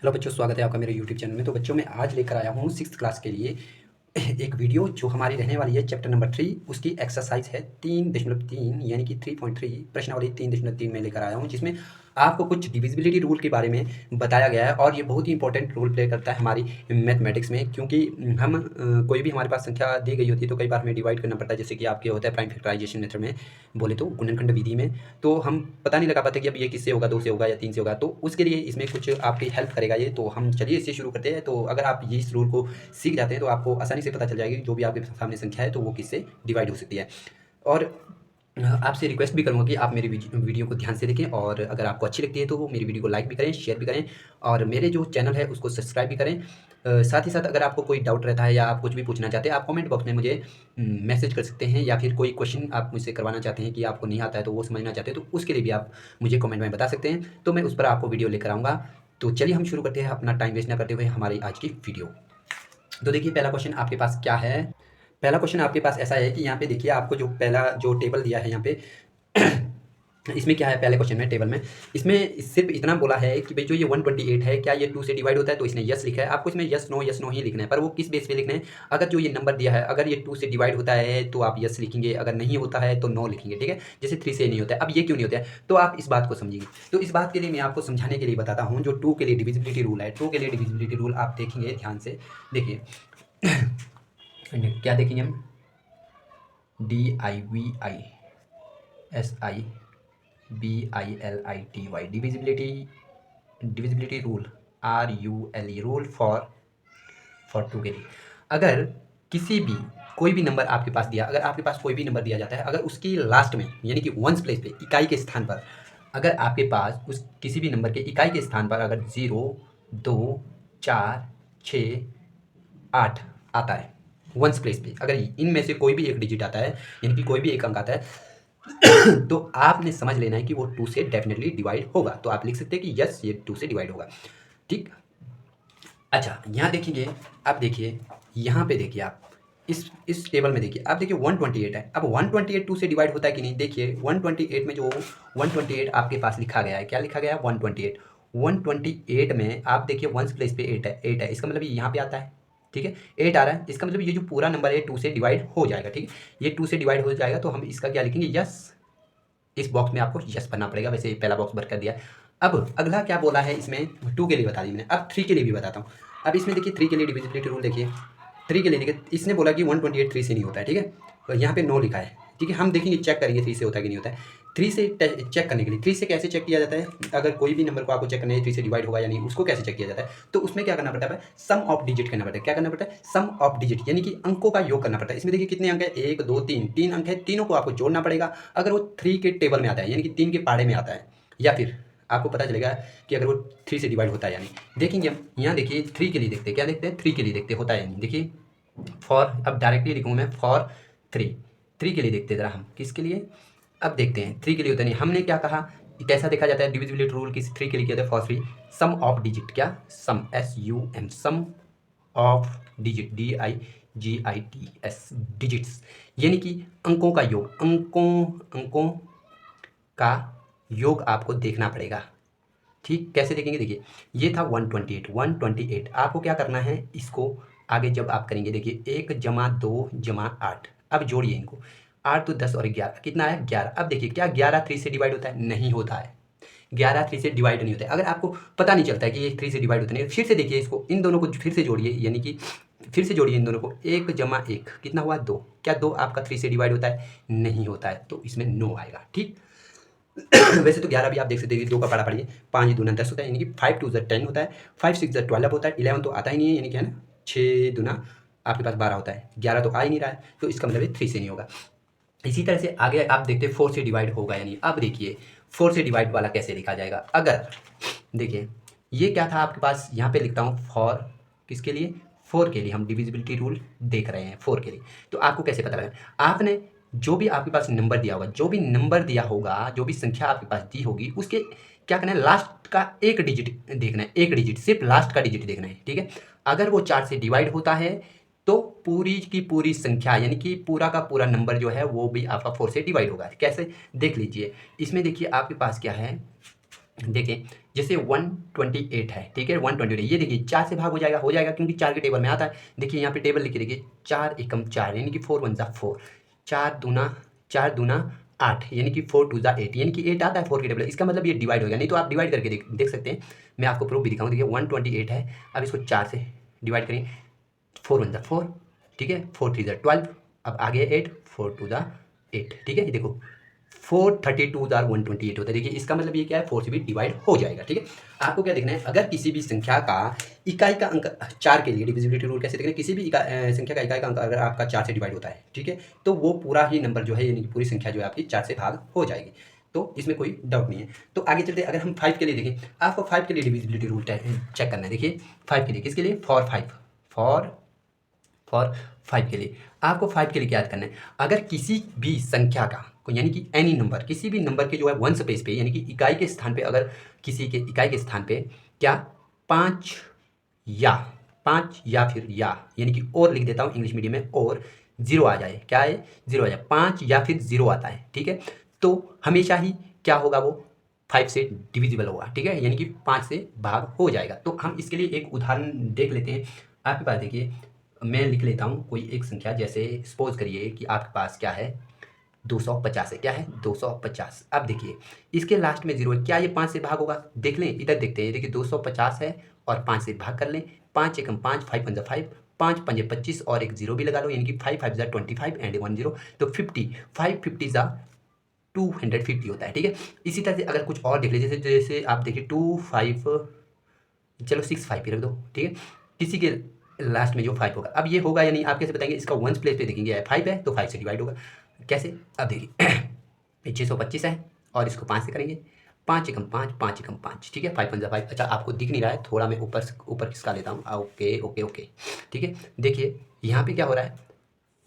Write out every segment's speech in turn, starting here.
Hello बच्चों, स्वागत है आपका मेरे यूट्यूब चैनल में। तो बच्चों, मैं आज लेकर आया हूँ 6th क्लास के लिए एक वीडियो जो हमारी रहने वाली है चैप्टर नंबर 3। उसकी एक्सरसाइज है 3.3 यानी कि 3.3 प्रश्नावली 3.3 में लेकर आया हूँ, जिसमें आपको कुछ डिविजिबिलिटी रूल के बारे में बताया गया है। और ये बहुत ही इंपॉर्टेंट रोल प्ले करता है हमारी मैथमेटिक्स में, क्योंकि हम कोई भी हमारे पास संख्या दी गई होती है तो कई बार हमें डिवाइड करना पड़ता है। जैसे कि आपके होता है प्राइम फैक्टराइजेशन मेथड में बोले तो गुणनखंड विधि में, तो हम पता नहीं लगा पाते कि अब ये किससे होगा, 2 से होगा या 3 से होगा। तो उसके लिए इसमें कुछ आपकी हेल्प करेगा ये। तो हम चलिए इससे शुरू करते हैं। तो अगर आप ये इस रूल को सीख जाते हैं तो आपको आसानी से पता चल जाएगी जो भी आपके सामने संख्या है तो वो किससे डिवाइड हो सकती है। और आपसे रिक्वेस्ट भी करूँगा कि आप मेरी वीडियो को ध्यान से देखें, और अगर आपको अच्छी लगती है तो मेरी वीडियो को लाइक भी करें, शेयर भी करें, और मेरे जो चैनल है उसको सब्सक्राइब भी करें। साथ ही साथ अगर आपको कोई डाउट रहता है या आप कुछ भी पूछना चाहते हैं, आप कमेंट बॉक्स में मुझे मैसेज कर सकते हैं, या फिर कोई क्वेश्चन आप मुझसे करवाना चाहते हैं कि आपको नहीं आता है तो वो समझना चाहते हैं, तो उसके लिए भी आप मुझे कमेंट में बता सकते हैं। तो मैं उस पर आपको वीडियो लेकर आऊँगा। तो चलिए हम शुरू करते हैं अपना टाइम वेस्ट ना करते हुए हमारी आज की वीडियो। तो देखिए, पहला क्वेश्चन आपके पास क्या है। पहला क्वेश्चन आपके पास ऐसा है कि यहाँ पे देखिए, आपको जो पहला जो टेबल दिया है यहाँ पे इसमें क्या है, पहले क्वेश्चन में टेबल में इसमें सिर्फ इतना बोला है कि भाई जो ये 128 है क्या ये 2 से डिवाइड होता है। तो इसने यस लिखा है। आपको इसमें यस नो ही लिखना है, पर वो किस बेस पे लिखना है। अगर जो ये नंबर दिया है, अगर ये 2 से डिवाइड होता है तो आप यस लिखेंगे, अगर नहीं होता है तो नो लिखेंगे, ठीक है। जैसे 3 से नहीं होता है, अब ये क्यों नहीं होता है तो आप इस बात को समझिए। तो इस बात के लिए मैं आपको समझाने के लिए बताता हूँ। जो 2 के लिए डिविजिबिलिटी रूल है, 2 के लिए डिविजिबिलिटी रूल आप देखेंगे ध्यान से। देखिए क्या देखेंगे हम, DIVISIBILITY divisibility rule, RULE rule for 2 के लिए। अगर किसी भी कोई भी नंबर आपके पास दिया, अगर आपके पास कोई भी नंबर दिया जाता है, अगर उसकी लास्ट में यानी कि वंस प्लेस पे इकाई के स्थान पर, अगर आपके पास उस किसी भी नंबर के इकाई के स्थान पर अगर 0, 2, 4, 6, 8 आता है वंस प्लेस पे, अगर इनमें से कोई भी एक डिजिट आता है यानी कि कोई भी एक अंक आता है तो आपने समझ लेना है कि वो 2 से डेफिनेटली डिवाइड होगा। तो आप लिख सकते हैं कि यस ये 2 से डिवाइड होगा, ठीक। अच्छा, यहाँ देखेंगे, अब देखिए यहाँ पे देखिए, आप इस टेबल में देखिए, आप देखिए 128 है। अब 128 2 से डिवाइड होता है कि नहीं। देखिए 128 में जो 128 आपके पास लिखा गया है, क्या लिखा गया है 128। 128 में आप देखिए वंस प्लेस पे 8 है, 8 है, इसका मतलब यहाँ पे आता है, ठीक है। 8 आ रहा है, इसका मतलब ये जो पूरा नंबर है 2 से डिवाइड हो जाएगा, ठीक है। ये 2 से डिवाइड हो जाएगा तो हम इसका क्या लिखेंगे, यस। इस बॉक्स में आपको यस भरना पड़ेगा, वैसे पहला बॉक्स भर कर दिया है। अब अगला क्या बोला है इसमें, 2 के लिए बता दी मैंने, अब 3 के लिए भी बताता हूँ। अब इसमें देखिए 3 के लिए डिविजिबिलिटी रूल देखिए। 3 के लिए देखिए, इसने बोला कि 128 3 से नहीं होता है, ठीक है। और यहाँ पे नो लिखा है, ठीक है। हम देखेंगे, चेक करेंगे 3 से होता है कि नहीं होता है। 3 से चेक करने के लिए, 3 से कैसे चेक किया जाता है, अगर कोई भी नंबर को आपको चेक करना है 3 से डिवाइड होगा या नहीं, उसको कैसे चेक किया जाता है। तो उसमें क्या करना पड़ता है, सम ऑफ डिजिट करना पड़ता है। क्या करना पड़ता है, सम ऑफ डिजिट, यानी कि अंकों का योग करना पड़ता है। इसमें देखिए कितने अंक है, 1 2 3, 3 अंक है, तीनों को आपको जोड़ना पड़ेगा। अगर वो 3 के टेबल में आता है यानी कि 3 के पाड़े में आता है, या फिर आपको पता चलेगा कि अगर वो 3 से डिवाइड होता है या नहीं। देखेंगे हम यहाँ, देखिए 3 के लिए देखते हैं, क्या देखते हैं 3 के लिए देखते होता है या नहीं। देखिए फॉर, अब डायरेक्टली लिखूँ मैं फॉर 3 के लिए देखते हैं ज़रा हम, किसके लिए। अब देखते हैं 3 के लिए होता नहीं। हमने क्या कहा, कैसा देखा जाता है डिविजिबिलिटी रूल, किसी 3 के लिए किया था, फॉर 3 सम ऑफ डिजिट, क्या sum, SUM, sum of digit, DIGITS, digits, यानी कि अंकों का योग, अंकों का योग आपको देखना पड़ेगा, ठीक। कैसे देखेंगे, देखिए ये था 128 आपको क्या करना है, इसको आगे जब आप करेंगे, देखिए 1 जमा 2 जमा 8, अब जोड़िए इनको, 8 तो 10 और 11 कितना है 11। अब देखिए क्या 11 3 से डिवाइड होता है, नहीं होता है। 11 3 से डिवाइड नहीं होता है। अगर आपको पता नहीं चलता है कि ये 3 से डिवाइड होता नहीं, फिर से देखिए इसको, इन दोनों को फिर से जोड़िए, यानी कि फिर से जोड़िए इन दोनों को, 1 जमा 1 कितना हुआ 2। क्या 2 आपका 3 से डिवाइड होता है, नहीं होता है, तो इसमें नो आएगा, ठीक। वैसे तो 11 भी आप देख सकते हैं, 2 का पारा पड़िए, 5 दूना 10 होता है, यानी कि 5 2 10 होता है, 5 6 12 होता है, 11 तो आता ही नहीं है, यानी कि है ना 6 दूना आपके पास 12 होता है, 11 तो आ ही नहीं रहा है, तो इसका मतलब 3 से नहीं होगा। इसी तरह से आगे आप देखते हैं 4 से डिवाइड होगा या नहीं। अब देखिए 4 से डिवाइड वाला कैसे लिखा जाएगा। अगर देखिए ये क्या था आपके पास, यहाँ पे लिखता हूँ फॉर, किसके लिए, 4 के लिए हम डिविजिबिलिटी रूल देख रहे हैं 4 के लिए। तो आपको कैसे पता लगा, आपने जो भी आपके पास नंबर दिया होगा, जो भी नंबर दिया होगा, जो भी संख्या आपके पास दी होगी, उसके क्या करना है, लास्ट का एक डिजिट देखना है, एक डिजिट, सिर्फ लास्ट का डिजिट देखना है, ठीक है। अगर वो 4 से डिवाइड होता है तो पूरी की पूरी संख्या यानी कि पूरा का पूरा नंबर जो है वो भी आपका 4 से डिवाइड होगा। कैसे देख लीजिए, इसमें देखिए आपके पास क्या है, देखिए जैसे 128 है, ठीक है, 128 ये देखिए 4 से भाग हो जाएगा क्योंकि 4 के टेबल में आता है। देखिए यहाँ पे टेबल लिखिए, देखिए 4 एकम 4 यानी कि 4 वन ज़ा 4, 4 दूना 8 यानी कि 4 टू ज़ा 8 यानी कि 8 आता है 4 के टेबल। इसका मतलब ये डिवाइड होगा, नहीं तो आप डिवाइड करके देख सकते हैं। मैं आपको प्रूफ भी दिखाऊँ। देखिए 128 है, अब इसको 4 से डिवाइड करें, 4 वन ज़ा 4, ठीक है, 4 थ्री ज़ा 12, अब आगे 8, 4 टू ज़ा 8, ठीक है। ये देखो 432 जार 128 होता है। देखिए इसका मतलब ये क्या है, 4 से भी डिवाइड हो जाएगा, ठीक है। आपको क्या देखना है, अगर किसी भी संख्या का इकाई का अंक 4 के लिए डिविजिबिलिटी रूल कैसे देखना है, किसी भी संख्या का इकाई का अंक अगर आपका 4 से डिवाइड होता है, ठीक है, तो वो पूरा ही नंबर जो है यानी कि पूरी संख्या जो है आपकी 4 से भाग हो जाएगी। तो इसमें कोई डाउट नहीं है। तो आगे चलते अगर हम 5 के लिए देखें, आपको 5 के लिए डिविजिबिलिटी रूल चेक करना है। देखिए 5 के लिए, किसके लिए, फॉर 5, फॉर 5 के लिए आपको 5 के लिए क्या याद करना है, अगर किसी भी संख्या का यानी कि एनी नंबर, किसी भी नंबर के जो है वंस प्लेस पे यानी कि इकाई के स्थान पे, अगर किसी के इकाई के स्थान पे क्या 5 या 5 या फिर या यानी कि और लिख देता हूँ इंग्लिश मीडियम में, और 0 आ जाए, क्या है, 0 आ जाए, 5 या फिर 0 आता है, ठीक है, तो हमेशा ही क्या होगा, वो 5 से डिविजिबल होगा, ठीक है, यानी कि 5 से भाग हो जाएगा। तो हम इसके लिए एक उदाहरण देख लेते हैं। आपके पास देखिए मैं लिख लेता हूँ कोई एक संख्या, जैसे सपोज करिए कि आपके पास क्या है, 250 है, क्या है, 250। अब देखिए इसके लास्ट में 0 है, क्या ये 5 से भाग होगा, देख लें, इधर देखते हैं। देखिए 250 है और 5 से भाग कर लें, 5 एकम 5, 5 पंजा 5, 5 पंजे 25 और एक 0 भी लगा लो, यानी कि 5 5 ज़ा 25 एंड 1 0, तो 50, 5 50 ज़ा 250 होता है, ठीक है। इसी तरह से अगर कुछ और देख लीजिए, जैसे जैसे आप देखिए 2 5, चलो 6 5 ही रख दो, ठीक है, किसी के लास्ट में जो 5 होगा, अब ये होगा या नहीं आप कैसे बताएंगे, इसका वंस प्लेस पे देखेंगे 5 है तो 5 से डिवाइड होगा, कैसे, अब देखिए 625 है और इसको 5 से करेंगे, 5 एकम 5, 5 एकम 5, ठीक है, 5 पंजा 5। अच्छा आपको दिख नहीं रहा है, थोड़ा मैं ऊपर खिसका लेता हूँ, ओके ओके ओके, ठीक है। देखिए यहाँ पे क्या हो रहा है,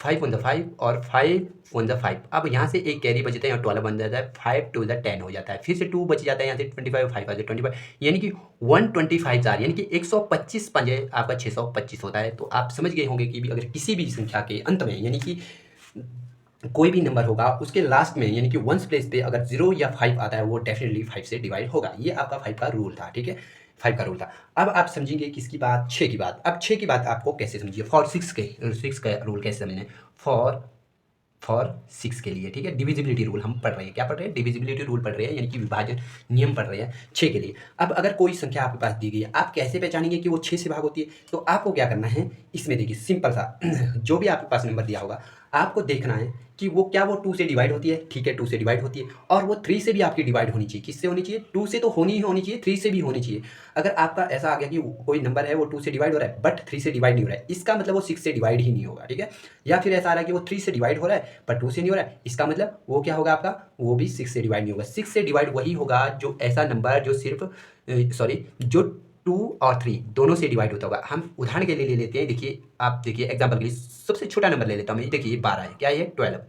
5 वन ज़ा 5 और 5 वन ज़ा 5, अब यहाँ से एक कैरी बचता है, यहाँ 12 बन जाता है, 5 टू ज़ा 10 हो जाता है, फिर से 2 बच जाता है, यहाँ से 25, 5 5 25, यानी कि 125 जार यानी कि 125 पंजे आपका 625 होता है। तो आप समझ गए होंगे कि भी अगर किसी भी संख्या के अंत में यानी कि कोई भी नंबर होगा उसके लास्ट में यानी कि वंस प्लेस पे अगर 0 या 5 आता है, वो डेफिनेटली 5 से डिवाइड होगा। ये आपका 5 का रूल था, ठीक है, 5 का रूल था। अब आप समझेंगे किसकी बात, 6 की बात। अब 6 की बात आपको कैसे समझिए, फॉर 6 का रूल कैसे समझना है, फॉर 6 के लिए, ठीक है, डिविजिबिलिटी रूल हम पढ़ रहे हैं, क्या पढ़ रहे हैं, डिविजिबिलिटी रूल पढ़ रहे हैं, यानी कि विभाजन नियम पढ़ रहे हैं 6 के लिए। अब अगर कोई संख्या आपके पास दी गई है, आप कैसे पहचानेंगे कि वो 6 से भाग होती है, तो आपको क्या करना है, इसमें देखिए सिंपल सा जो भी आपके पास नंबर दिया होगा आपको देखना है कि वो क्या, वो 2 से डिवाइड होती है, ठीक है, 2 से डिवाइड होती है, और वो 3 से भी आपकी डिवाइड होनी चाहिए। किससे होनी चाहिए, 2 से तो होनी ही होनी चाहिए, 3 से भी होनी चाहिए। अगर आपका ऐसा आ गया कि कोई नंबर है वो 2 से डिवाइड हो रहा है बट 3 से डिवाइड नहीं हो रहा है, इसका मतलब वो 6 से डिवाइड ही नहीं होगा, ठीक है। या फिर ऐसा आ रहा है कि वो 3 से डिवाइड हो रहा है पर 2 से नहीं हो रहा है, इसका मतलब वो क्या होगा आपका, वो भी 6 से डिवाइड नहीं होगा। 6 से डिवाइड वही होगा जो ऐसा नंबर जो सिर्फ जो 2 और 3 दोनों से डिवाइड होता होगा। हम उदाहरण के लिए ले लेते हैं, देखिए आप देखिए एग्जांपल के लिए सबसे छोटा नंबर ले लेता हूँ मैं, देखिए ये 12 है, क्या है, 12।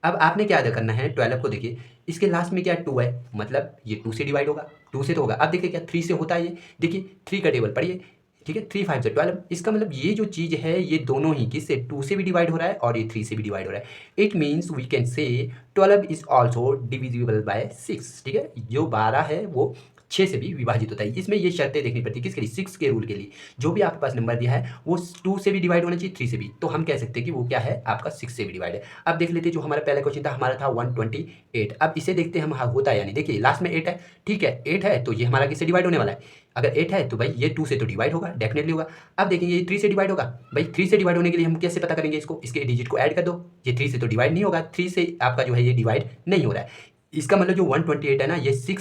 अब आपने क्या अदा करना है, 12 को देखिए इसके लास्ट में क्या है, 2 है, मतलब ये 2 से डिवाइड होगा, 2 से तो होगा। अब देखिए क्या 3 से होता है, ये देखिए 3 का टेबल पढ़िए, ठीक है, 3 5 से 12, इसका मतलब ये जो चीज़ है ये दोनों ही किससे, 2 से भी डिवाइड हो रहा है और ये 3 से भी डिवाइड हो रहा है। It means we can say 12 is also divisible by 6, ठीक है, जो 12 है वो 6 से भी विभाजित होता है। इसमें ये शर्तें देखनी पड़ती है, किसके लिए, 6 के रूल के लिए। जो भी आपके पास नंबर दिया है वो 2 से भी डिवाइड होना चाहिए, 3 से भी, तो हम कह सकते हैं कि वो क्या है, आपका 6 से भी डिवाइड है। अब देख लेते हैं, जो हमारा पहला क्वेश्चन था हमारा था 128। अब इसे देखते हैं हम, होता है यानी देखिए लास्ट में 8 है, ठीक है, 8 है तो ये हमारा किससे डिवाइड होने वाला है, अगर 8 है तो भाई ये 2 से तो डिवाइड होगा, डेफिनेटली होगा। अब देखेंगे ये 3 से डिवाइड होगा, भाई 3 से डिवाइड होने के लिए हम कैसे पता करेंगे इसको, इसके डिजिट को ऐड कर दो, ये 3 से तो डिवाइड नहीं होगा, 3 से आपका जो है ये डिवाइड नहीं हो रहा है। इसका मतलब जो 128 है ना, ये 6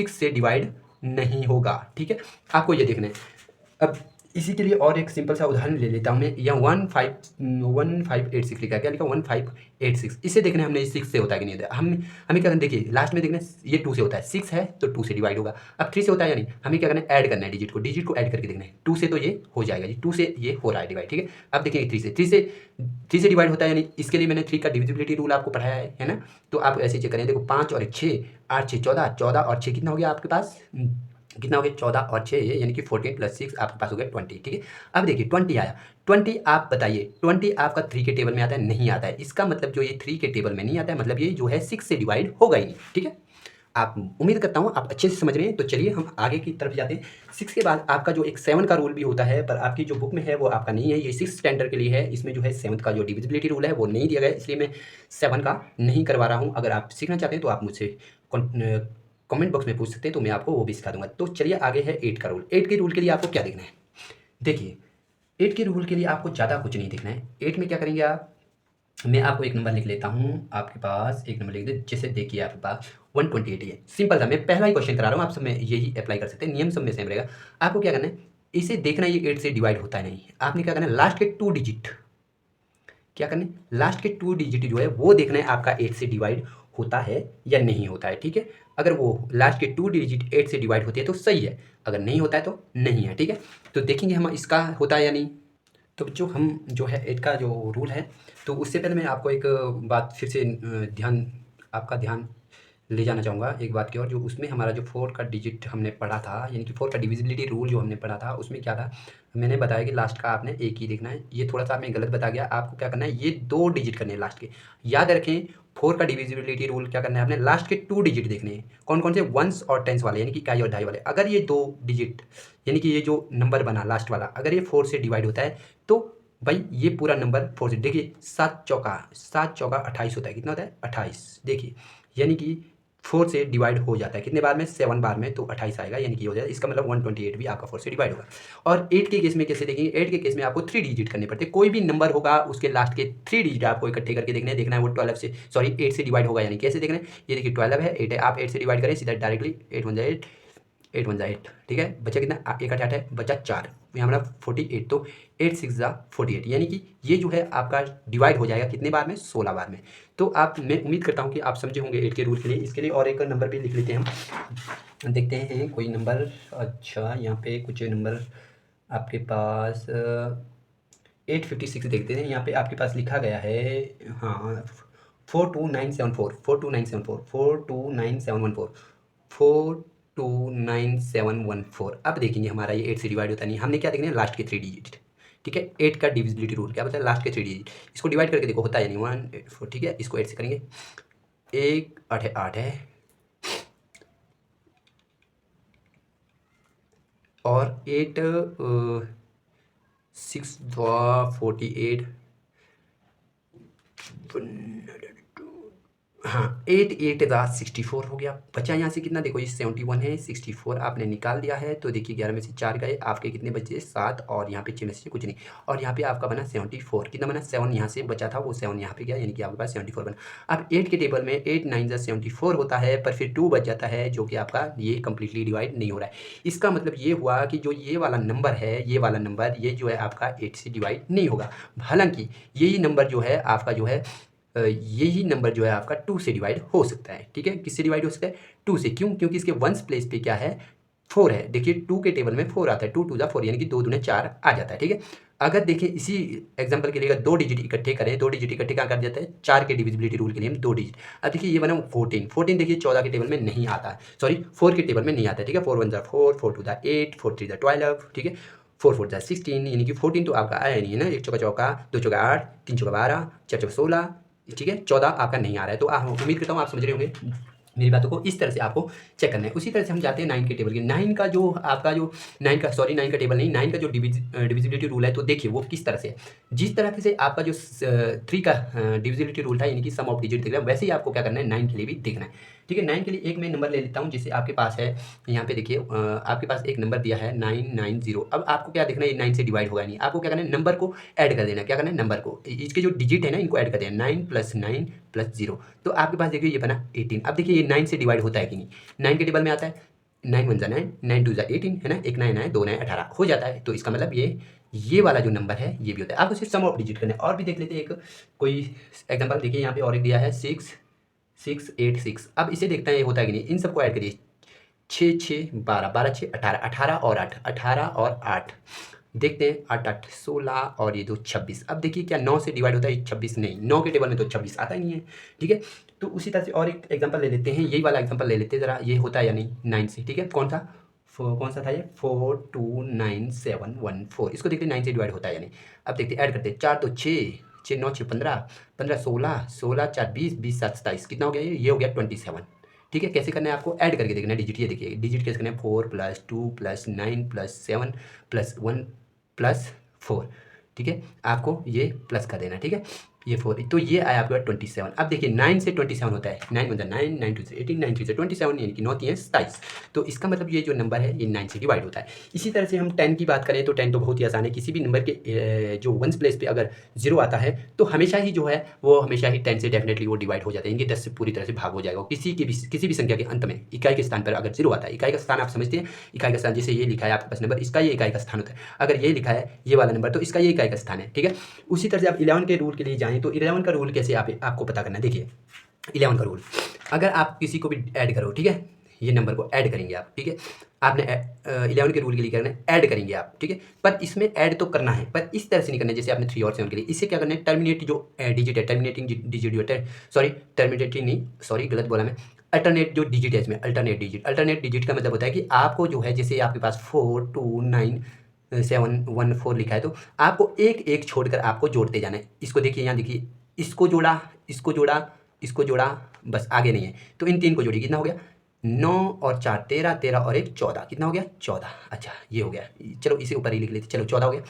से डिवाइड नहीं होगा, ठीक है, आपको ये देखना है। अब इसी के लिए और एक सिंपल सा उदाहरण ले लेता हूँ मैं, या 1586 लिखा, क्या लिखा, 1586, इसे देखना है हमने 6 से होता है कि नहीं होता। हमें क्या करना, देखिए लास्ट में देखना है ये 2 से होता है, 6 है तो 2 से डिवाइड होगा। अब 3 से होता है या नहीं, हमें क्या करना है, ऐड करना है डिजिट को ऐड करके देखना है, 2 से तो ये हो जाएगा जी, 2 से ये हो रहा है डिवाइड, ठीक है। अब देखिए 3 से डिवाइड होता है यानी, इसके लिए मैंने 3 का डिविजिबिलिटी रूल आपको पढ़ाया है ना, तो आप ऐसे चेक करें, देखो 5 और 6, 8 6 14, 14 और 6 कितना हो गया आपके पास, कितना हो गया, 14 और 6 यानी कि 14 + 6 आपके पास हो गया 20, ठीक है। अब देखिए 20 आया, 20 आप बताइए 20 आपका 3 के टेबल में आता है, नहीं आता है, इसका मतलब जो ये 3 के टेबल में नहीं आता है, मतलब ये जो है 6 से डिवाइड होगा ही नहीं, ठीक है। आप उम्मीद करता हूँ आप अच्छे से समझ रहे हैं। तो चलिए हम आगे की तरफ जाते हैं। 6 के बाद आपका जो एक 7 का रूल भी होता है, पर आपकी जो बुक में है वो आपका नहीं है, ये 6th स्टैंडर्ड के लिए है। इसमें जो है 7th का जो डिविजिबिलिटी रूल है वो नहीं दिया गया है, इसलिए मैं 7 का नहीं करवा रहा हूँ। अगर आप सीखना चाहते हैं तो आप मुझसे कमेंट बॉक्स में पूछ सकते हैं, तो मैं आपको वो भी सिखा दूँगा। तो चलिए आगे है 8 का रूल। 8 के रूल के लिए आपको क्या देखना है? देखिए 8 के रूल के लिए आपको ज़्यादा कुछ नहीं देखना है। 8 में क्या करेंगे आप, मैं आपको एक नंबर लिख लेता हूँ, आपके पास एक नंबर लिख दे, जैसे देखिए आपके पास 128 है। सिंपल था, मैं पहला ही क्वेश्चन करा रहा हूँ, आप सब में यही अप्लाई कर सकते हैं, नियम सब में सेम रहेगा। आपको क्या करना है, इसे देखना है ये 8 से डिवाइड होता है नहीं। आपने क्या करना है, लास्ट के 2 डिजिट, क्या करना है, लास्ट के 2 डिजिट जो है वो देखना है आपका 8 से डिवाइड होता है या नहीं होता है, ठीक है। अगर वो लास्ट के 2 डिजिट 8 से डिवाइड होती है तो सही है, अगर नहीं होता है तो नहीं है, ठीक है। तो देखेंगे हम इसका होता है या नहीं। तो बच्चों हम जो है 8 का जो रूल है, तो उससे पहले मैं आपको एक बात फिर से आपका ध्यान ले जाना चाहूँगा एक बात की ओर। जो उसमें हमारा जो 4 का डिजिट हमने पढ़ा था, यानी कि 4 का डिविजिबिलिटी रूल जो हमने पढ़ा था, उसमें क्या था, मैंने बताया कि लास्ट का आपने एक ही देखना है। ये थोड़ा सा मैं गलत बता गया, आपको क्या करना है, ये 2 डिजिट करने हैं लास्ट के। याद रखें 4 का डिविजिबिलिटी रूल क्या करना है आपने, लास्ट के 2 डिजिट देखने हैं। कौन कौन से, वंस और टेंस वाले, यानी कि इकाई और ढाई वाले। अगर ये 2 डिजिट, यानी कि ये जो नंबर बना लास्ट वाला, अगर ये 4 से डिवाइड होता है तो भाई ये पूरा नंबर 4 से, देखिए 7 चौका 28 होता है। कितना होता है, 28। देखिए यानी कि 4 से डिवाइड हो जाता है, कितने बार में, 7 बार में, तो 28 आएगा, यानी कि हो जाएगा। इसका मतलब 128 भी आपका 4 से डिवाइड होगा। और 8 के केस में कैसे देखेंगे, 8 के केस में आपको 3 डिजिट करने पड़ते हैं। कोई भी नंबर होगा उसके लास्ट के 3 डिजिट आपको इकट्ठे करके देखना है वो 12 से, सॉरी 8 से डिवाइड होगा, यानी कैसे देखना है, ये देखिए 12 है, 8 है, आप 8 से डिवाइड करें सीधा डायरेक्टली, 8 1 8, 8 1 8, ठीक है। बचा कितना, 1 8 है, बचा 4, यहाँ हमारा 48। तो 8 6 48, यानी कि ये जो है आपका डिवाइड हो जाएगा कितने बार में, 16 बार में। तो आप, मैं उम्मीद करता हूँ कि आप समझे होंगे 8 के रूल के लिए। इसके लिए और एक नंबर भी लिख लेते हैं हम, देखते हैं कोई नंबर। अच्छा यहाँ पे कुछ नंबर आपके पास 856 देखते हैं। यहाँ पे आपके पास लिखा गया है, हाँ 42974, 42974, 42974, 42974। अब देखेंगे हमारा ये 8 से डिवाइड होता नहीं, हमने क्या देखना है, लास्ट के 3 डिजिट, ठीक है। 8 का डिविजिबिलिटी रूल क्या बताया, लास्ट के 3 डिजिट, इसको डिवाइड करके देखो होता है नहीं, 1 8 4, ठीक है। इसको 8 से करेंगे, 1 8 है, 8 है, और 8 6 48, हाँ 8 8 64 हो गया। बचा यहाँ से कितना, देखो ये 71 है, 64 आपने निकाल दिया है। तो देखिए 11 में से 4 गए, आपके कितने बचे, 7, और यहाँ पे 6 में से कुछ नहीं, और यहाँ पे आपका बना 74। कितना बना, 7 यहाँ से बचा था, वो 7 यहाँ पे गया, यानी कि आपके पास 74 बना। अब 8 के टेबल में 8 9 74 होता है, पर फिर 2 बच जाता है, जो कि आपका ये कंप्लीटली डिवाइड नहीं हो रहा है। इसका मतलब ये हुआ कि जो ये वाला नंबर है, ये वाला नंबर, ये जो है आपका 8 से डिवाइड नहीं होगा। हालांकि यही नंबर जो है आपका जो है यही नंबर जो है आपका 2 से डिवाइड हो सकता है, ठीक है। किससे डिवाइड हो सकता है, 2 से। क्यों, क्योंकि इसके वंस प्लेस पे क्या है, 4 है। देखिए 2 के टेबल में 4 आता है, 2 2 4, यानी कि 2 दूने 4 आ जाता है, ठीक है। अगर देखिए इसी एग्जांपल के लिए अगर 2 डिजिट इकट्ठे करें, 2 डिजिट इकट्ठे कहाँ कर जाता है, 4 के डिविजिबिलिटी रूल के लिए हम 2 डिजिट। अब देखिए ये बना 14, 14 देखिए 14 के टेबल में नहीं आता, सॉरी 4 के टेबल में नहीं आता है, ठीक है। 4 1 4, 4 2 8, 4 3 12, ठीक है। 4 4 16, यानी कि 14 तो आपका आया नहीं है ना, 1 चौका चौका, 2 चौका 8, 3 चौका 12, 4 चौका 16, ठीक है। 14 आपका नहीं आ रहा है। तो आप, उम्मीद करता हूँ आप समझ रहे होंगे मेरी बातों को। इस तरह से आपको चेक करना है। उसी तरह से हम जाते हैं 9 के टेबल के। 9 का जो आपका जो 9 का, सॉरी 9 का टेबल नहीं, 9 का जो डिविजिबिलिटी रूल है, तो देखिए वो किस तरह से है। जिस तरह से आपका जो 3 का डिविजिबिलिटी रूल था, यानी कि सम ऑफ डिजिट देख रहा है, वैसे ही आपको क्या करना है 9 के लिए भी देखना है, ठीक है। 9 के लिए एक मैं नंबर ले लेता हूँ, जिससे आपके पास है, यहाँ पे देखिए आपके पास एक नंबर दिया है 990। अब आपको क्या देखना है, ये 9 से डिवाइड होगा नहीं, आपको क्या करना है, नंबर को ऐड कर देना है। क्या करना है, नंबर को, इसके जो डिजिट है ना, इनको ऐड कर देना, 9 + 9 + 0। तो आपके पास देखिए ये बना 18। अब देखिए ये 9 से डिवाइड होता है कि नहीं, 9 के टेबल में आता है, 9 1 9, 9 2 18, है ना, एक 9 9 2 9 18 हो जाता है। तो इसका मतलब ये वाला जो नंबर है ये भी होता है। आपको सिर्फ सम ऑफ डिजिट करना है। और भी देख लेते हैं एक कोई एग्जांपल, देखिए यहाँ पे और एक दिया है 6 6 8 6। अब इसे देखते हैं ये होता है कि नहीं, इन सबको ऐड करिए, 6 6 12, 12 6 18, 18 और 8, 18 और 8, देखते हैं 8 8 16, और ये 2 26। अब देखिए क्या 9 से डिवाइड होता है, 26 नहीं, 9 के टेबल में तो 26 आता ही नहीं है, ठीक है। तो उसी तरह से और एक एग्जांपल ले लेते हैं, यही वाला एग्जांपल ले लेते हैं ज़रा, ये होता है या नहीं 9 से, ठीक है। कौन सा था ये, 429714, इसको देखते हैं 9 से डिवाइड होता है या नहीं। अब देखते हैं, ऐड करते हैं, 4 तो 6, 6 9 6 15, 15 16, 16 4 20, 20 7 27, कितना हो गया, ये हो गया 27, ठीक है, कैसे करना है आपको ऐड करके देखना है डिजिट। ये देखिए डिजिट कैसे करना है, 4 + 2 + 9 + 7 + 1 + 4। ठीक है, आपको ये प्लस कर देना। ठीक है, ये 4 तो ये आया आपका 27। अब देखिए 9 से 27 होता है, 9 × 9 9 2 से 18 9 3 से 27 यानी कि 9 3 27। तो इसका मतलब ये जो नंबर है ये 9 से डिवाइड होता है। इसी तरह से हम 10 की बात करें तो 10 तो बहुत ही आसान है। किसी भी नंबर के जो वंस प्लेस पे अगर 0 आता है तो हमेशा ही जो है वो हमेशा ही 10 से डेफिनेटली वो डिवाइड हो जाता है, इनके 10 से पूरी तरह से भाग हो जाएगा। किसी भी संख्या के अंत में इकाई के स्थान पर अगर 0 आता है, इकाई का स्थान आप समझते हैं, इकाई का स्थान जैसे ये लिखा है आपके पास नंबर, इसका ये इकाई का स्थान होता है। अगर ये लिखा है ये वाला नंबर तो इसका ये इकाई का स्थान है। ठीक है, उसी तरह से आप 11 के रूल के लिए जाएँ तो 11 का रूल कैसे आपको पता करना है। देखिए 11 का रूल, अगर आप किसी को भी ऐड करो, ठीक है, ये नंबर को ऐड करेंगे आप, ठीक है, आपने 11 के रूल के लिए करना है, ऐड करेंगे आप, ठीक है, पर इसमें ऐड तो करना है पर इस तरह से नहीं करना है जैसे आपने 3 और 7 के लिए। इससे क्या करना है, टर्मिनेट जो डिजिट है, टर्मिनेटिंग डिजिट जो है, सॉरी टर्मिनेटिंग नहीं, सॉरी गलत बोला मैं, अल्टरनेट जो डिजिट है इसमें, अल्टरनेट डिजिट का मतलब होता है कि आपको जो है जैसे आपके पास 4 2 9 7 1 4 लिखा है तो आपको एक एक छोड़कर आपको जोड़ते जाना है। इसको देखिए यहाँ देखिए, इसको जोड़ा, इसको जोड़ा, इसको जोड़ा, बस आगे नहीं है तो इन 3 को जोड़िए, कितना हो गया 9 और 4 13, 13 और 1 14, कितना हो गया 14। अच्छा ये हो गया, चलो इसे ऊपर ही लिख लेते, चलो 14 हो गया।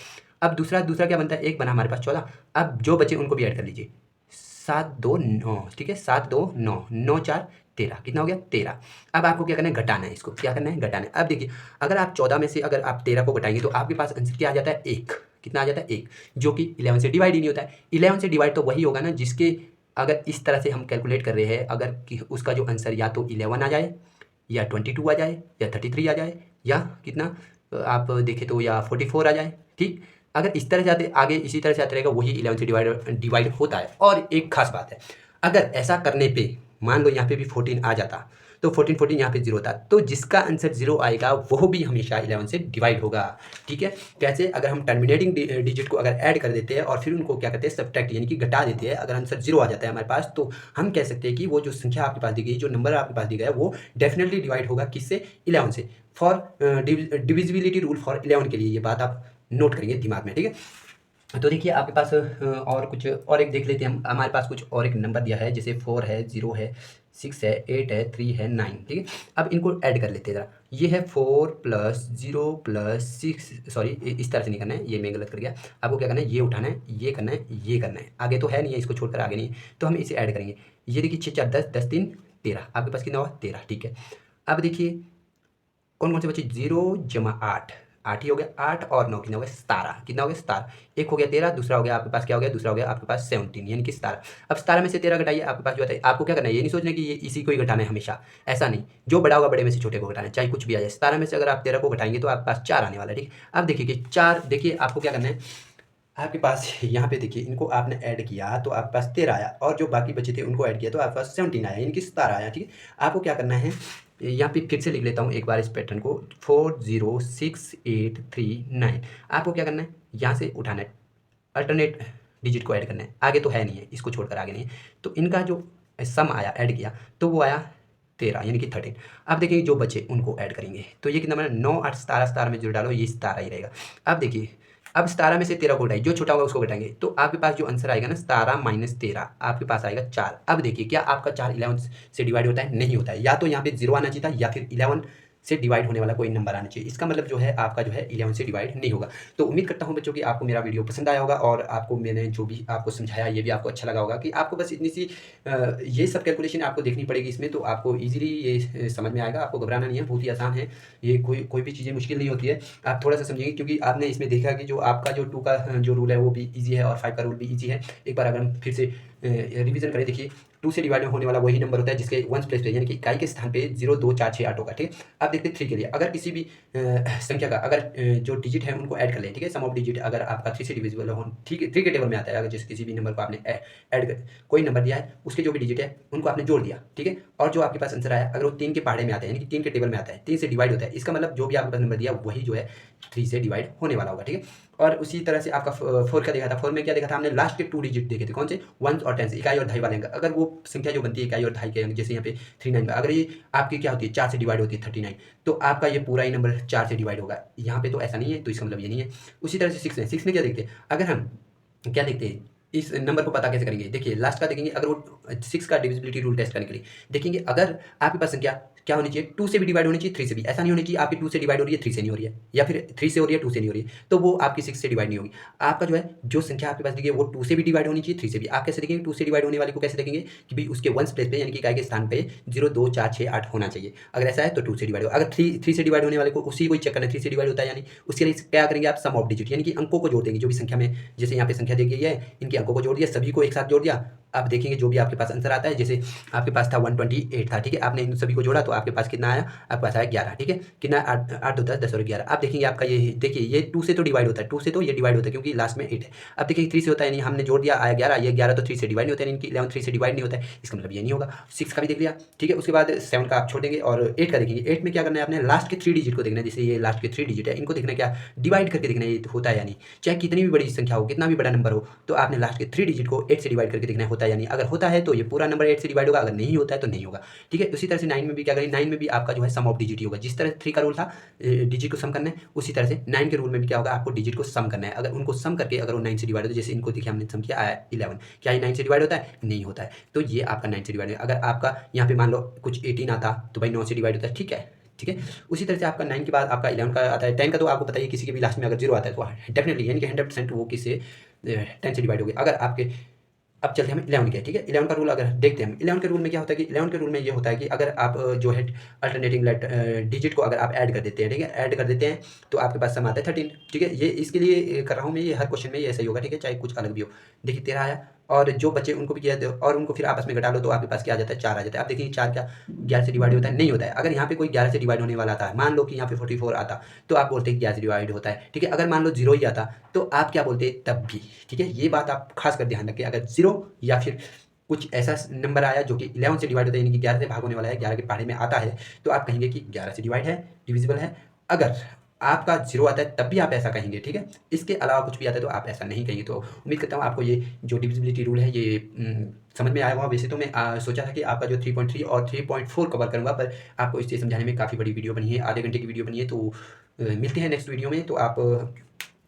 अब दूसरा दूसरा क्या बनता है, एक बना हमारे पास 14। अब जो बचे उनको भी ऐड कर लीजिए, 7 2 9, ठीक है, 7 2 9 9 4 13, कितना हो गया 13। अब आपको क्या करना है, घटाना है, इसको क्या करना है घटाना है। अब देखिए अगर आप 14 में से अगर आप 13 को घटाएंगे तो आपके पास आंसर क्या आ जाता है 1, कितना आ जाता है 1, जो कि 11 से डिवाइड ही नहीं होता है। 11 से डिवाइड तो वही होगा ना जिसके, अगर इस तरह से हम कैलकुलेट कर रहे हैं, अगर कि उसका जो आंसर या तो 11 आ जाए या 22 आ जाए या 33 आ जाए या कितना आप देखें तो या 44 आ जाए। ठीक, अगर इस तरह से आते आगे इसी तरह से आते रहेगा वही 11 से डिवाइड होता है। और एक खास बात है, अगर ऐसा करने पे मान लो यहाँ पे भी 14 आ जाता तो 14 14 यहाँ पे 0 था तो जिसका आंसर 0 आएगा वो भी हमेशा 11 से डिवाइड होगा। ठीक है, कैसे, अगर हम टर्मिनेटिंग डिजिट को अगर ऐड कर देते हैं और फिर उनको क्या करते हैं सब्ट्रैक्ट यानी कि घटा देते हैं, अगर आंसर 0 आ जाता है हमारे पास तो हम कह सकते हैं कि वो जो संख्या आपके पास दी गई, जो नंबर आपके पास दी गया है वो डेफिनेटली डिवाइड होगा किससे, 11 से। फॉर डिविजिबिलिटी रूल फॉर 11 के लिए ये बात आप नोट करेंगे दिमाग में। ठीक है, तो देखिए आपके पास और कुछ और एक देख लेते हैं हम। हमारे पास कुछ और एक नंबर दिया है जैसे 4 है, 0 है, 6 है, 8 है, 3 है, 9। ठीक है, अब इनको ऐड कर लेते हैं ज़रा। ये है 4 + 0 + 6, सॉरी इस तरह से नहीं करना है, ये मैं गलत कर गया। आपको क्या करना है, ये उठाना है, ये करना है, ये करना है, आगे तो है नहीं है, इसको छोड़कर आगे नहीं है तो हम इसे ऐड करेंगे। ये देखिए 6 4 10 10 3 13, आपके पास कितना हुआ 13। ठीक है, अब देखिए कौन कौन से बचे, 0 + 8, 8 ही हो गया, 8 और 9 कितना हो गया 17, कितना हो गया 17, एक हो गया 13, दूसरा हो गया आपके पास क्या हो गया, दूसरा हो गया आपके पास 17 यानी कि 17। अब 17 में से 13 घटाइए, आपके पास जो है आपको क्या करना है, ये नहीं सोचना कि ये इसी को ही घटाना है हमेशा, ऐसा नहीं, जो बड़ा होगा बड़े में से छोटे को घटाना है, चाहे कुछ भी आ जाए। 17 में से अगर आप 13 को घटाएंगे तो आपके पास 4 आने वाला है। ठीक, अब देखिए कि 4, देखिए आपको क्या करना है, आपके पास यहाँ पे देखिए इनको आपने ऐड किया तो आपके पास 13 आया और जो बाकी बचे थे उनको ऐड किया तो आपके पास 17 आया यानी कि 17 आया। ठीक है, आपको क्या करना है, यहाँ पे फिर से लिख लेता हूँ एक बार इस पैटर्न को, 4 0 6 8 3 9। आपको क्या करना है, यहाँ से उठाना है, अल्टरनेट डिजिट को ऐड करना है, आगे तो है नहीं है, इसको छोड़कर आगे नहीं है तो इनका जो सम आया ऐड किया तो वो आया 13 यानी कि 13। अब देखिए जो बचे उनको ऐड करेंगे तो ये कितना बना, 9 8 17, 17 में जो डालो ये 17 ही रहेगा। अब देखिए अब 17 में से 13 को घटाइए, जो छोटा होगा उसको घटाएंगे तो आपके पास जो आंसर आएगा ना 17 - 13 आपके पास आएगा 4। अब देखिए क्या आपका 4 11 से डिवाइड होता है, नहीं होता है, या तो यहाँ पे 0 आना चाहिए था या फिर 11 से डिवाइड होने वाला कोई नंबर आना चाहिए। इसका मतलब जो है आपका जो है 11 से डिवाइड नहीं होगा। तो उम्मीद करता हूँ बच्चों कि आपको मेरा वीडियो पसंद आया होगा और आपको मैंने जो भी आपको समझाया ये भी आपको अच्छा लगा होगा कि आपको बस इतनी सी ये सब कैलकुलेशन आपको देखनी पड़ेगी इसमें तो आपको ईजिली ये समझ में आएगा। आपको घबराना नहीं है, बहुत ही आसान है ये, कोई भी चीज़ें मुश्किल नहीं होती है। आप थोड़ा सा समझेंगे क्योंकि आपने इसमें देखा कि जो आपका जो 2 का जो रूल है वो भी ईजी है और 5 का रूल भी ईजी है। एक बार अगर हम फिर से रिवीजन करें, देखिए 2 से डिवाइड होने वाला वही नंबर होता है जिसके वंस प्लेस पे यानी कि इकाई के स्थान पे 0 2 4 6 8 होगा। ठीक है, अब देखते हैं 3 के लिए, अगर किसी भी संख्या का अगर जो डिजिट है उनको ऐड कर लें। ठीक है, सम ऑफ डिजिट अगर आपका 3 से डिविजिबल हो, ठीक है 3 के टेबल में आता है, अगर जैसे किसी भी नंबर को आपने ऐड कोई नंबर दिया है उसके जो भी डिजिट है उनको आपने जोड़ दिया। ठीक है, और जो आपके पास आंसर आया अगर वो 3 के पहाड़े में आता है यानी कि 3 के टेबल में आता है, 3 से डिवाइड होता है, इसका मतलब जो भी आपके पास नंबर दिया वही जो है 3 से डिवाइड होने वाला होगा। ठीक है, और उसी तरह से आपका 4 का देखा था, 4 में क्या देखा था हमने, लास्ट के 2 डिजिट देखे थे, कौन से 1 और 10 से, इकाई और दहाई वाले अंक। अगर वो संख्या जो बनती है इकाई और दहाई के अंक, जैसे यहाँ पे 39 का, अगर ये आपकी क्या होती है 4 से डिवाइड होती है 39 तो आपका ये पूरा ही नंबर 4 से डिवाइड होगा। यहाँ पे तो ऐसा नहीं है तो इसका मतलब ये नहीं है। उसी तरह से 6 में क्या देखते हैं, अगर हम क्या देखते हैं इस नंबर को पता कैसे करेंगे? देखिए लास्ट का देखेंगे, अगर वो 6 का डिविजिबिलिटी रूल टेस्ट करने के लिए देखेंगे, अगर आपके पास संख्या क्या होनी चाहिए, 2 से भी डिवाइड होनी चाहिए, 3 से भी। ऐसा नहीं होनी चाहिए आपकी 2 से डिवाइड हो रही है, 3 से नहीं हो रही है, या फिर 3 से हो रही है, 2 से नहीं हो रही है, तो वो आपकी 6 से डिवाइड नहीं होगी। आपका जो है जो संख्या आपके पास देखिए वो 2 से भी डिवाइड होनी चाहिए, 3 से भी। आप कैसे देखेंगे 2 से डिवाइड होने वाले को कैसे देखेंगे कि भाई उसके वंस प्लेस पे यानी कि इकाई के स्थान पे 0, 2, 4, 6, 8 होना चाहिए। अगर ऐसा है तो 2 से डिवाइड हो। अगर 3 से डिवाइड होने वाले को उसी को चेक करना है, 3 से डिवाइड होता है यानी उसके लिए क्या करेंगे आप, सम ऑफ डिजिट यानी कि अंकों को जोड़ देंगे। जो भी संख्या में, जैसे यहाँ पे संख्या दी गई है, इनके अंकों को जोड़ दिया, सभी को एक साथ जोड़ दिया। आप देखेंगे जो भी आपके पास आंसर आता है, जैसे आपके पास था 128 था, ठीक है, आपने इन सभी को जोड़ा तो आपके पास कितना आया, आपके पास आया 11, ठीक है, कितना 8, 8 2 10 10 और 11। आप देखेंगे आपका ये देखिए ये 2 से तो डिवाइड होता है, 2 से तो ये डिवाइड होता है क्योंकि लास्ट में 8 है। अब देखिए 3 से होता है, यानी हमने जोड़ दिया आया 11, ये 11 तो 3 से डिवाइड नहीं होता है, इनकी 11 3 से डिवाइड नहीं होता है, इसका मतलब ये नहीं होगा। 6 का भी देख लिया, ठीक है, उसके बाद 7 का आप छोड़ देंगे और 8 का देखेंगे। 8 में क्या करना है आपने, लास्ट के 3 डिजिट को देखना है, जैसे ये लास्ट के 3 डिजिट है, इनको देखना क्या, डिवाइड करके देखना है ये होता है यानी, चाहे कितनी भी बड़ी संख्या हो, कितना भी बड़ा नंबर हो, तो आपने लास्ट के 3 डिजिट को 8 से डिवाइड करके देखना होता है यानी, अगर होता है तो ये पूरा नंबर 8 से डिवाइड होगा, अगर नहीं होता है तो नहीं होगा, ठीक है। उसी तरह से 9 में भी क्या करें, 9 में भी आपका जो है सम ऑफ डिजिट ही होगा। जिस तरह 3 का रूल था डिजिट को सम करना है, उसी तरह से 9 के रूल में भी क्या होगा, आपको डिजिट को सम करना है। अगर उनको सम करके अगर वो 9 से डिवाइड होता है, जैसे इनको देखिए हमने सम किया आया 11, क्या ये 9 से डिवाइड होता है, नहीं होता है, तो ये आपका 9 से डिवाइड है। अगर आपका यहाँ पे मान लो कुछ 18 आता तो भाई 9 से डिवाइड होता है, ठीक है, ठीक है। उसी तरह से आपका 9 के बाद आपका 11 का आता है। 10 का तो आपको बताइए किसी के भी लास्ट में अगर 0 आता है तो डेफिनेटली यानी कि 100% वो किससे 10 से डिवाइड हो गया। अगर आपके अब चलते हैं हम 11 के, ठीक है, 11 का रूल अगर देखते हैं हम, 11 के रूल में क्या होता है कि 11 के रूल में ये होता है कि अगर आप जो है अल्टरनेटिंग डिजिट को अगर आप ऐड कर देते हैं, ठीक है, ऐड कर देते हैं तो आपके पास सम आता है 13, ठीक है। ये इसके लिए कर रहा हूँ मैं, ये हर क्वेश्चन में ये ऐसा ही होगा, ठीक है, चाहे कुछ अलग भी हो। देखिए 13 आया और जो बच्चे उनको भी किया और उनको फिर आपस में घटा लो तो आपके पास क्या आ जाता है, 4 आ जाता है। आप देखिए 4 क्या 11 से डिवाइड होता है, नहीं होता है। अगर यहाँ पे कोई 11 से डिवाइड होने वाला था, मान लो कि यहाँ पे 44 आता तो आप बोलते हैं 11 से डिवाइड होता है, ठीक है। अगर मान लो 0 ही आता तो आप क्या बोलते तब भी, ठीक है। ये बात आप खास कर ध्यान रखें, अगर 0 या फिर कुछ ऐसा नंबर आया जो कि 11 से डिवाइड होता है यानी कि 11 से भाग होने वाला है, 11 के पहाड़े में आता है, तो आप कहेंगे कि 11 से डिवाइड है, डिविजिबल है। अगर आपका 0 आता है तब भी आप ऐसा कहेंगे, ठीक है। इसके अलावा कुछ भी आता है तो आप ऐसा नहीं कहेंगे। तो उम्मीद करता हूँ आपको ये जो डिविजिबिलिटी रूल है ये समझ में आया होगा। वैसे तो मैं सोचा था कि आपका जो 3.3 और 3.4 कवर करूँगा, पर आपको इसे समझाने में काफ़ी बड़ी वीडियो बनी है, आधे घंटे की वीडियो बनी है। तो मिलते हैं नेक्स्ट वीडियो में। तो आप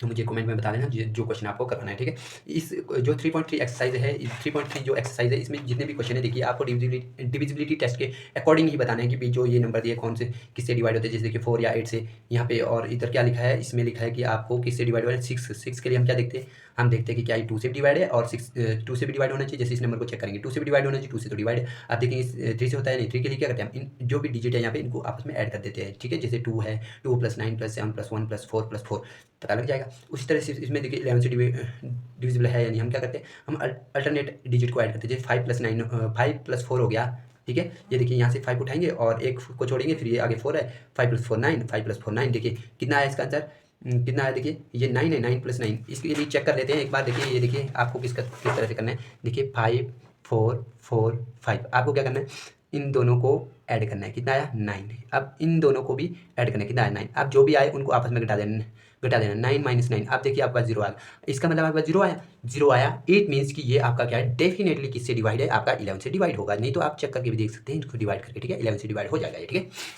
तो मुझे कमेंट में बता देना जो क्वेश्चन आपको करवाना है, ठीक है। इस जो 3.3 एक्सरसाइज है, 3.3 जो एक्सरसाइज है, इसमें जितने भी क्वेश्चन है देखिए आपको डिविजिबिलिटी टेस्ट के अकॉर्डिंग ही बताना है कि जो ये नंबर दिए कौन से किससे डिवाइड होते हैं। जैसे देखिए 4 या 8 से यहाँ पे, और इधर क्या लिखा है, इसमें लिखा है कि आपको किससे डिवाइड हो रहा है, 6 के लिए हम क्या देखते हैं, हम देखते हैं कि क्या ये 2 से भी डिवाइड है और 2 से भी डिवाइड होना चाहिए। जैसे इस नंबर को चेक करेंगे 2 से भी डिवाइड होना चाहिए, 2 से तो डिवाइड है। आप देखेंगे 3 से होता है नहीं, 3 के लिए क्या करते हैं हम, इन जो भी डिजिट है यहाँ पे इनको आपस में ऐड कर देते हैं, ठीक है। जैसे 2 है, 2 + 9 + 7 + 1 + 4 + 4 पता लग जाएगा। उसी तरह से इसमें देखिए 11 से डिविजिबल है, यानी हम क्या करते हैं, हम अल्टरनेट डिजिट को ऐड करते हैं। जैसे 5 + 9 5 + 4 हो गया, ठीक है। ये देखिए यहाँ से 5 उठाएंगे और एक को छोड़ेंगे, फिर ये आगे 4 है, 5 + 4 9, 5 + 4 9। देखिए कितना है इसका आंसर, कितना है, देखिए ये 9 है, 9 + 9। इसके लिए चेक कर लेते हैं एक बार। देखिए ये देखिए आपको किस तरह से करना है। देखिए 5 4 4 5, आपको क्या करना है, इन दोनों को ऐड करना है। कितना आया, 9। अब इन दोनों को भी ऐड करना है, कितना आया, 9। अब जो भी आए उनको आपस में घटा देना, 9 - 9। अब देखिए आपका 0 आ गया, इसका मतलब आपका 0 आया, 0 आया, इट मीन्स कि ये आपका क्या है, डेफिनेटली किससे डिवाइड है, आपका 11 से डिवाइड होगा। नहीं तो आप चेक करके भी देख सकते हैं, इसको डिवाइड करके, ठीक है, 11 से डिवाइड हो जाएगा ये, ठीक है।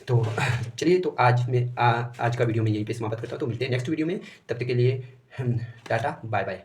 तो चलिए, तो आज का वीडियो मैं यहीं पे समाप्त करता हूँ। तो मिलते हैं नेक्स्ट वीडियो में, तब तक के लिए टाटा बाय बाय।